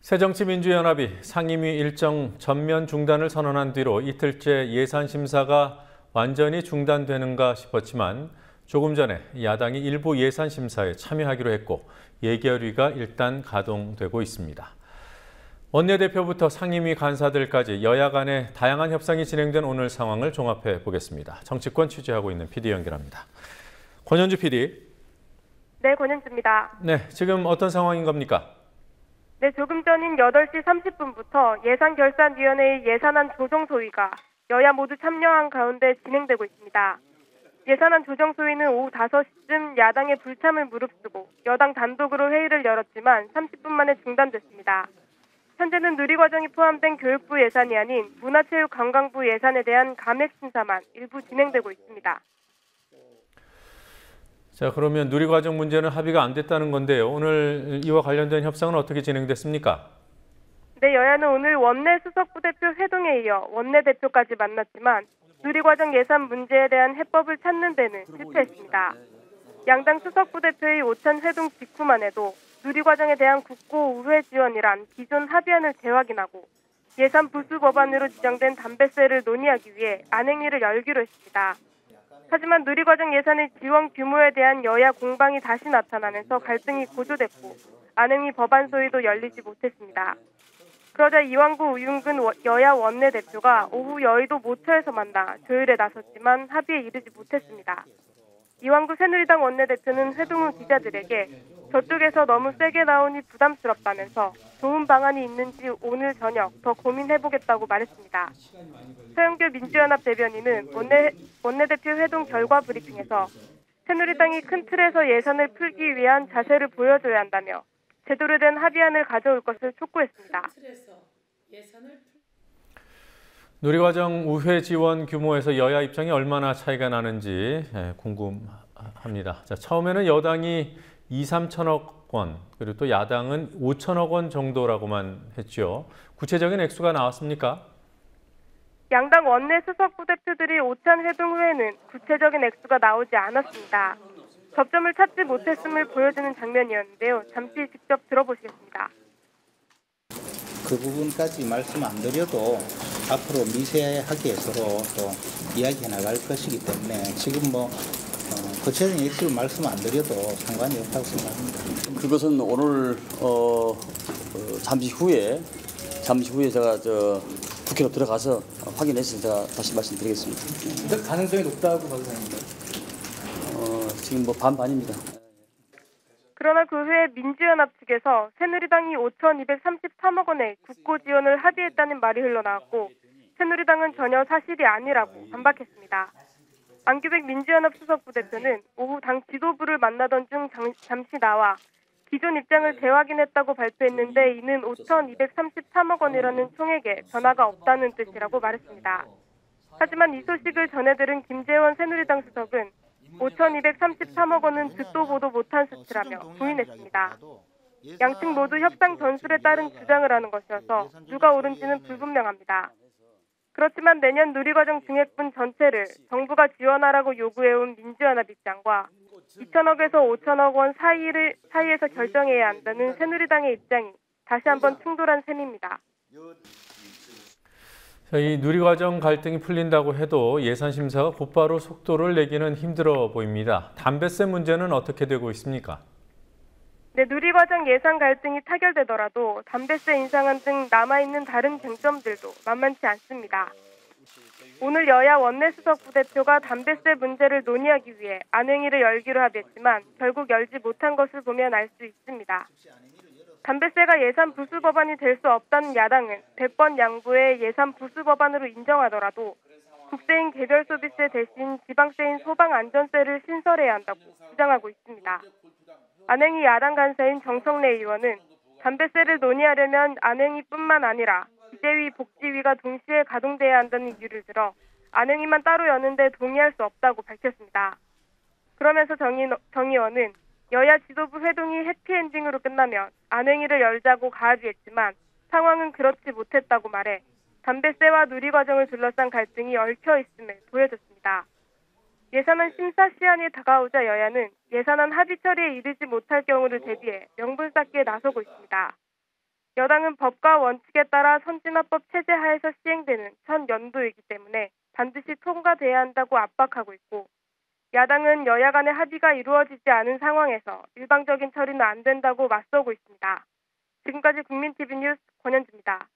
새정치민주연합이 상임위 일정 전면 중단을 선언한 뒤로 이틀째 예산심사가 완전히 중단되는가 싶었지만 조금 전에 야당이 일부 예산심사에 참여하기로 했고 예결위가 일단 가동되고 있습니다. 원내대표부터 상임위 간사들까지 여야 간의 다양한 협상이 진행된 오늘 상황을 종합해 보겠습니다. 정치권 취재하고 있는 PD 연결합니다. 권현주 PD. 네, 권현주입니다. 네, 지금 어떤 상황인 겁니까? 네, 조금 전인 8시 30분부터 예산결산위원회의 예산안 조정 소위가 여야 모두 참여한 가운데 진행되고 있습니다. 예산안 조정 소위는 오후 5시쯤 야당의 불참을 무릅쓰고 여당 단독으로 회의를 열었지만 30분 만에 중단됐습니다. 현재는 누리과정이 포함된 교육부 예산이 아닌 문화체육관광부 예산에 대한 감액 심사만 일부 진행되고 있습니다. 자, 그러면 누리과정 문제는 합의가 안 됐다는 건데요. 오늘 이와 관련된 협상은 어떻게 진행됐습니까? 네, 여야는 오늘 원내 수석부대표 회동에 이어 원내대표까지 만났지만 누리과정 예산 문제에 대한 해법을 찾는 데는 실패했습니다. 양당 수석부대표의 오찬 회동 직후만 해도 누리과정에 대한 국고 우회 지원이란 기존 합의안을 재확인하고 예산 부수 법안으로 지정된 담배세를 논의하기 위해 안행위를 열기로 했습니다. 하지만 누리과정 예산의 지원 규모에 대한 여야 공방이 다시 나타나면서 갈등이 고조됐고 안행위 법안 소위도 열리지 못했습니다. 그러자 이완구 우윤근 여야 원내대표가 오후 여의도 모처에서 만나 조율에 나섰지만 합의에 이르지 못했습니다. 이완구 새누리당 원내대표는 회동 후 기자들에게 저쪽에서 너무 세게 나오니 부담스럽다면서 좋은 방안이 있는지 오늘 저녁 더 고민해보겠다고 말했습니다. 서영교 민주연합 대변인은 원내대표 회동 결과 브리핑에서 새누리당이 큰 틀에서 예산을 풀기 위한 자세를 보여줘야 한다며 제대로 된 합의안을 가져올 것을 촉구했습니다. 누리과정 우회 지원 규모에서 여야 입장이 얼마나 차이가 나는지 궁금합니다. 자, 처음에는 여당이 2, 3천억 원, 그리고 또 야당은 5천억 원 정도라고만 했죠. 구체적인 액수가 나왔습니까? 양당 원내 수석 부대표들이 오찬 회동 후에는 구체적인 액수가 나오지 않았습니다. 접점을 찾지 못했음을 보여주는 장면이었는데요. 잠시 직접 들어보시겠습니다. 그 부분까지 말씀 안 드려도 앞으로 미세하게 서로 또 이야기해 나갈 것이기 때문에 지금 구체적인 액수를 말씀 안 드려도 상관이 없다고 생각합니다. 그것은 오늘 잠시 후에 제가 국회로 들어가서 확인해서 제가 다시 말씀드리겠습니다. 가능성이 높다고 봐도 됩니다. 지금 반반입니다. 그러나 그 후에 민주연합 측에서 새누리당이 5,233억 원의 국고 지원을 합의했다는 말이 흘러나왔고 새누리당은 전혀 사실이 아니라고 반박했습니다. 안규백 민주연합 수석부대표는 오후 당 지도부를 만나던 중 잠시 나와 기존 입장을 재확인했다고 발표했는데 이는 5,233억 원이라는 총액에 변화가 없다는 뜻이라고 말했습니다. 하지만 이 소식을 전해들은 김재원 새누리당 수석은 5,233억 원은 듣도 보도 못한 수치라며 부인했습니다. 양측 모두 협상 전술에 따른 주장을 하는 것이어서 누가 옳은지는 불분명합니다. 그렇지만 내년 누리과정 증액분 전체를 정부가 지원하라고 요구해온 민주연합 입장과 2천억에서 5천억 원 사이에서 결정해야 한다는 새누리당의 입장이 다시 한번 충돌한 셈입니다. 이 누리과정 갈등이 풀린다고 해도 예산심사가 곧바로 속도를 내기는 힘들어 보입니다. 담배세 문제는 어떻게 되고 있습니까? 네, 누리과정 예산 갈등이 타결되더라도 담배세 인상안 등 남아있는 다른 쟁점들도 만만치 않습니다. 오늘 여야 원내수석 부대표가 담배세 문제를 논의하기 위해 안행위를 열기로 합의했지만 결국 열지 못한 것을 보면 알 수 있습니다. 담배세가 예산 부수 법안이 될 수 없다는 야당은 100번 양보해 예산 부수 법안으로 인정하더라도 국세인 개별 소비세 대신 지방세인 소방안전세를 신설해야 한다고 주장하고 있습니다. 안행위 야당 간사인 정성래 의원은 담배세를 논의하려면 안행위뿐만 아니라 기재위, 복지위가 동시에 가동돼야 한다는 이유를 들어 안행위만 따로 여는데 동의할 수 없다고 밝혔습니다. 그러면서 정 의원은 여야 지도부 회동이 해피엔딩으로 끝나면 안행위를 열자고 가합의했지만 상황은 그렇지 못했다고 말해 담배세와 누리과정을 둘러싼 갈등이 얽혀 있음을 보여줬습니다. 예산안 심사 시한이 다가오자 여야는 예산안 합의 처리에 이르지 못할 경우를 대비해 명분 쌓기에 나서고 있습니다. 여당은 법과 원칙에 따라 선진화법 체제 하에서 시행되는 첫 연도이기 때문에 반드시 통과돼야 한다고 압박하고 있고, 야당은 여야 간의 합의가 이루어지지 않은 상황에서 일방적인 처리는 안 된다고 맞서고 있습니다. 지금까지 국민TV 뉴스 권현주입니다.